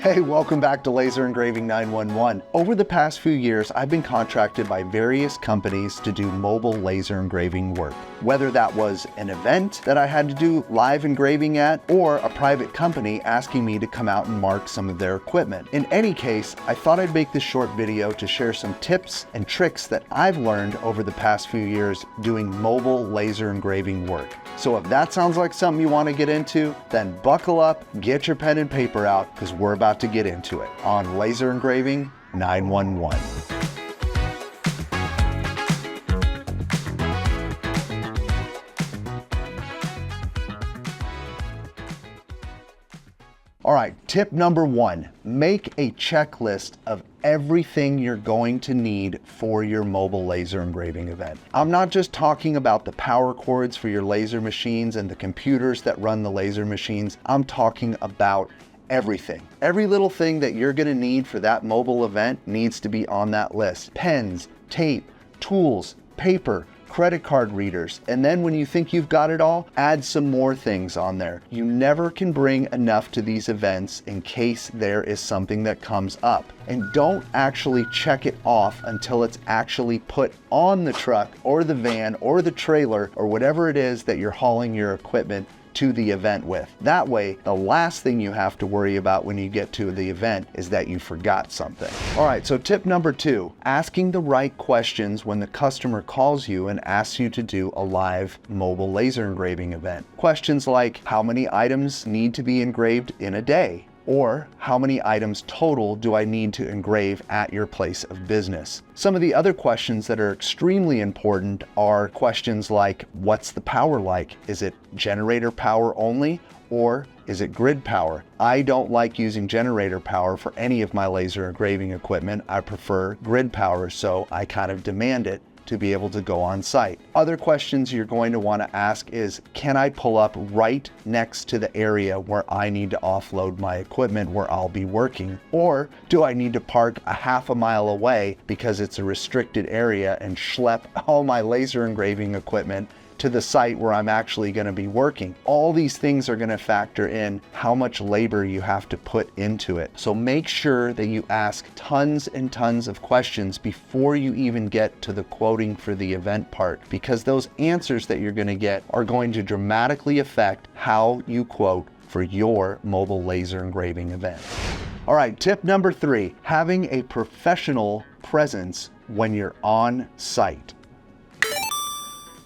Hey, welcome back to Laser Engraving 911. Over the past few years, I've been contracted by various companies to do mobile laser engraving work. Whether that was an event that I had to do live engraving at, or a private company asking me to come out and mark some of their equipment. In any case, I thought I'd make this short video to share some tips and tricks that I've learned over the past few years doing mobile laser engraving work. So if that sounds like something you want to get into, then buckle up, get your pen and paper out, because we're about to get into it on Laser Engraving 911. All right, tip number one, make a checklist of everything you're going to need for your mobile laser engraving event. I'm not just talking about the power cords for your laser machines and the computers that run the laser machines. I'm talking about everything. Every little thing that you're gonna need for that mobile event needs to be on that list. Pens, tape, tools, paper, credit card readers, and then when you think you've got it all, add some more things on there. You never can bring enough to these events in case there is something that comes up. And don't actually check it off until it's actually put on the truck or the van or the trailer or whatever it is that you're hauling your equipment to the event with. That way, the last thing you have to worry about when you get to the event is that you forgot something. All right, so tip number two, asking the right questions when the customer calls you and asks you to do a live mobile laser engraving event. Questions like, how many items need to be engraved in a day? Or how many items total do I need to engrave at your place of business? Some of the other questions that are extremely important are questions like, what's the power like? Is it generator power only, or is it grid power? I don't like using generator power for any of my laser engraving equipment. I prefer grid power, so I kind of demand it to be able to go on site. Other questions you're going to want to ask is, can I pull up right next to the area where I need to offload my equipment where I'll be working? Or do I need to park a half a mile away because it's a restricted area and schlep all my laser engraving equipment to the site where I'm actually going to be working? All these things are going to factor in how much labor you have to put into it. So make sure that you ask tons and tons of questions before you even get to the quoting for the event part, because those answers that you're going to get are going to dramatically affect how you quote for your mobile laser engraving event. All right, tip number three, having a professional presence when you're on site.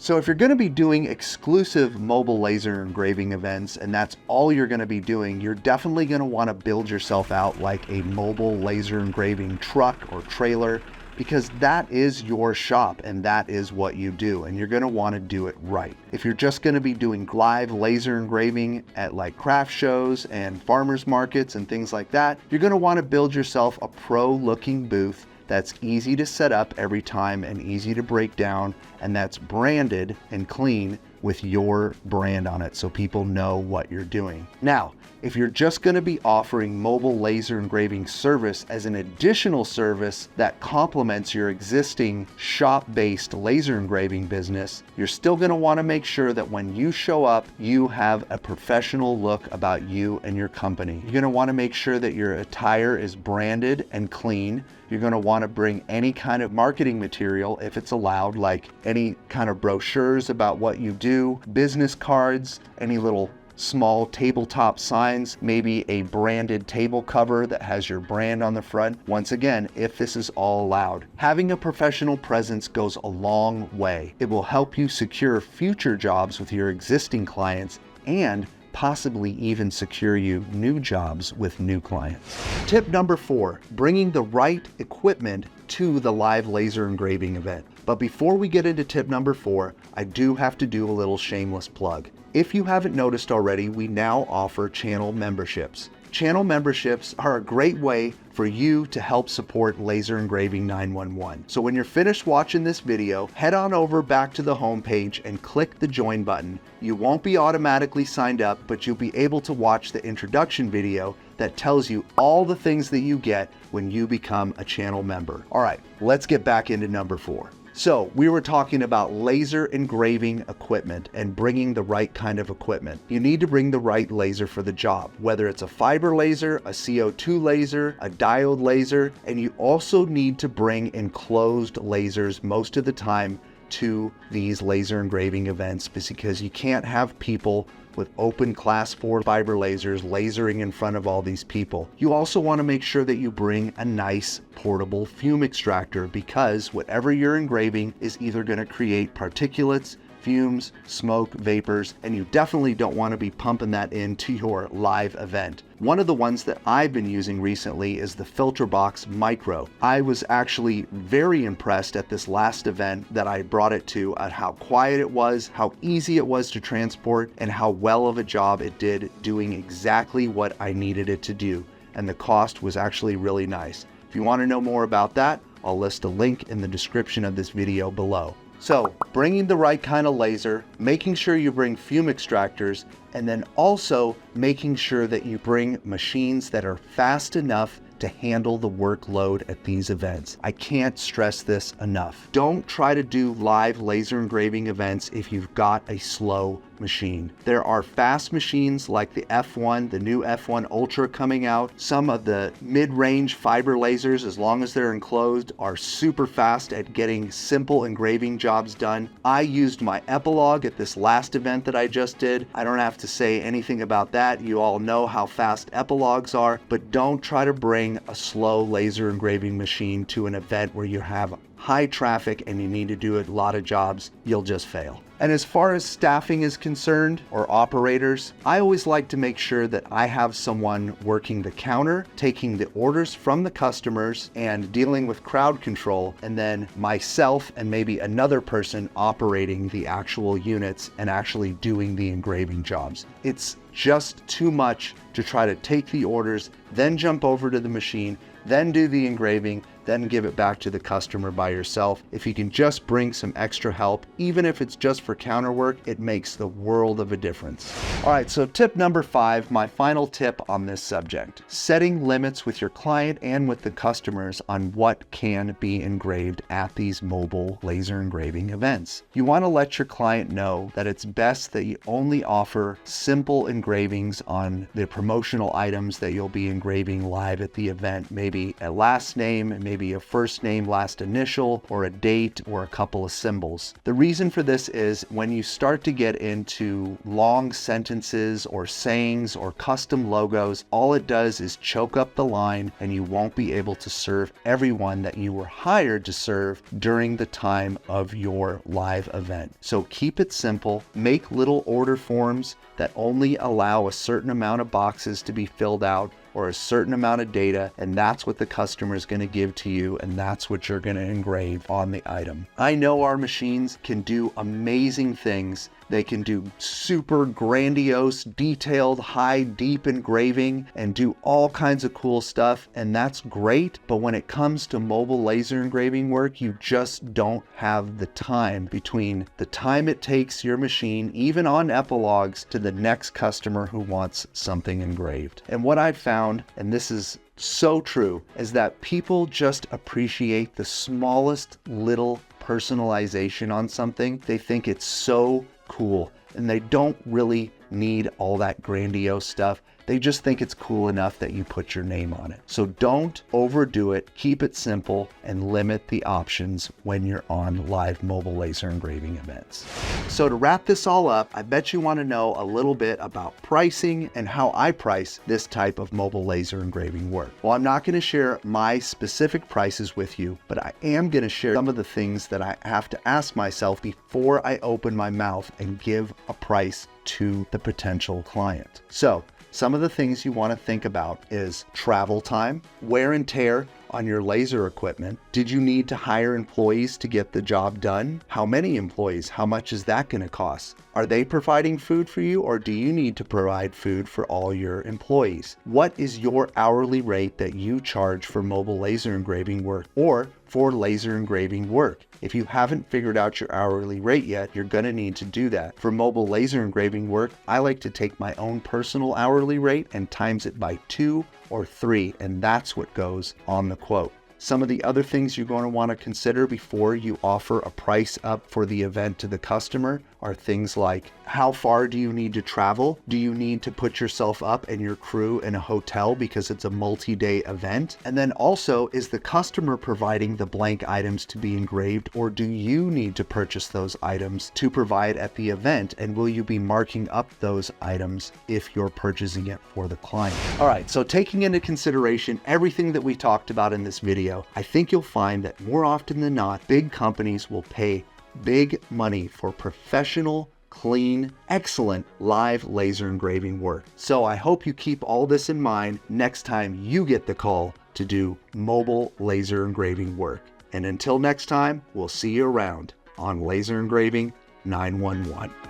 So if you're going to be doing exclusive mobile laser engraving events and that's all you're going to be doing, you're definitely going to want to build yourself out like a mobile laser engraving truck or trailer, because that is your shop and that is what you do, and you're going to want to do it right. If you're just going to be doing live laser engraving at like craft shows and farmers markets and things like that, you're going to want to build yourself a pro-looking booth that's easy to set up every time and easy to break down, and that's branded and clean with your brand on it so people know what you're doing. Now, if you're just going to be offering mobile laser engraving service as an additional service that complements your existing shop-based laser engraving business, you're still going to want to make sure that when you show up, you have a professional look about you and your company. You're going to want to make sure that your attire is branded and clean. You're going to want to bring any kind of marketing material if it's allowed, like any kind of brochures about what you do, business cards, any little small tabletop signs, maybe a branded table cover that has your brand on the front. Once again, if this is all allowed. Having a professional presence goes a long way. It will help you secure future jobs with your existing clients and possibly even secure you new jobs with new clients. Tip number four, bringing the right equipment to the live laser engraving event. But before we get into tip number four, I do have to do a little shameless plug. If you haven't noticed already, we now offer channel memberships. Channel memberships are a great way for you to help support Laser Engraving 911. So when you're finished watching this video, head on over back to the homepage and click the join button. You won't be automatically signed up, but you'll be able to watch the introduction video that tells you all the things that you get when you become a channel member. All right, let's get back into number four. So we were talking about laser engraving equipment and bringing the right kind of equipment. You need to bring the right laser for the job, whether it's a fiber laser, a CO2 laser, a diode laser, and you also need to bring enclosed lasers most of the time to these laser engraving events, because you can't have people with open class 4 fiber lasers lasering in front of all these people. You also want to make sure that you bring a nice portable fume extractor, because whatever you're engraving is either going to create particulates, fumes, smoke, vapors, and you definitely don't want to be pumping that into your live event. One of the ones that I've been using recently is the FilterBox Micro. I was actually very impressed at this last event that I brought it to at how quiet it was, how easy it was to transport, and how well of a job it did doing exactly what I needed it to do. And the cost was actually really nice. If you want to know more about that, I'll list a link in the description of this video below. So, bringing the right kind of laser, making sure you bring fume extractors, and then also making sure that you bring machines that are fast enough to handle the workload at these events. I can't stress this enough. Don't try to do live laser engraving events if you've got a slow machine. There are fast machines like the F1, the new F1 Ultra coming out. Some of the mid-range fiber lasers, as long as they're enclosed, are super fast at getting simple engraving jobs done. I used my Epilogue at this last event that I just did. I don't have to say anything about that. You all know how fast Epilogues are, but don't try to bring a slow laser engraving machine to an event where you have high traffic and you need to do a lot of jobs. You'll just fail. And as far as staffing is concerned, or operators, I always like to make sure that I have someone working the counter, taking the orders from the customers and dealing with crowd control, and then myself and maybe another person operating the actual units and actually doing the engraving jobs. It's just too much to try to take the orders, then jump over to the machine, then do the engraving, then give it back to the customer by yourself. If you can just bring some extra help, even if it's just for counter work, it makes the world of a difference. All right, so tip number 5, my final tip on this subject: setting limits with your client and with the customers on what can be engraved at these mobile laser engraving events. You want to let your client know that it's best that you only offer simple engravings on the promotional items that you'll be engraving live at the event, maybe a last name, maybe a first name, last initial, or a date, or a couple of symbols. The reason for this is when you start to get into long sentences or sayings or custom logos, all it does is choke up the line, and you won't be able to serve everyone that you were hired to serve during the time of your live event. So keep it simple, make little order forms that only allow a certain amount of boxes to be filled out, or a certain amount of data, and that's what the customer is going to give to you, and that's what you're going to engrave on the item. I know our machines can do amazing things. They can do super grandiose, detailed, high, deep engraving and do all kinds of cool stuff, and that's great. But when it comes to mobile laser engraving work, you just don't have the time between the time it takes your machine, even on Epilogues, to the next customer who wants something engraved. And what I've found, and this is so true, is that people just appreciate the smallest little personalization on something. They think it's so cool, and they don't really need all that grandiose stuff. They just think it's cool enough that you put your name on it. So don't overdo it, keep it simple, and limit the options when you're on live mobile laser engraving events. So to wrap this all up, I bet you want to know a little bit about pricing and how I price this type of mobile laser engraving work. Well, I'm not going to share my specific prices with you, but I am going to share some of the things that I have to ask myself before I open my mouth and give a price to the potential client. So some of the things you want to think about is travel time, wear and tear on your laser equipment. Did you need to hire employees to get the job done? How many employees? How much is that going to cost? Are they providing food for you, or do you need to provide food for all your employees? What is your hourly rate that you charge for mobile laser engraving work or for laser engraving work? If you haven't figured out your hourly rate yet, you're going to need to do that. For mobile laser engraving work, I like to take my own personal hourly rate and times it by 2 or 3, and that's what goes on the quote. Some of the other things you're going to want to consider before you offer a price up for the event to the customer are things like, how far do you need to travel? Do you need to put yourself up and your crew in a hotel because it's a multi-day event? And then also, is the customer providing the blank items to be engraved, or do you need to purchase those items to provide at the event? And will you be marking up those items if you're purchasing it for the client? All right, so taking into consideration everything that we talked about in this video, I think you'll find that more often than not, big companies will pay big money for professional, clean, excellent live laser engraving work. So I hope you keep all this in mind next time you get the call to do mobile laser engraving work. And until next time, we'll see you around on Laser Engraving 911.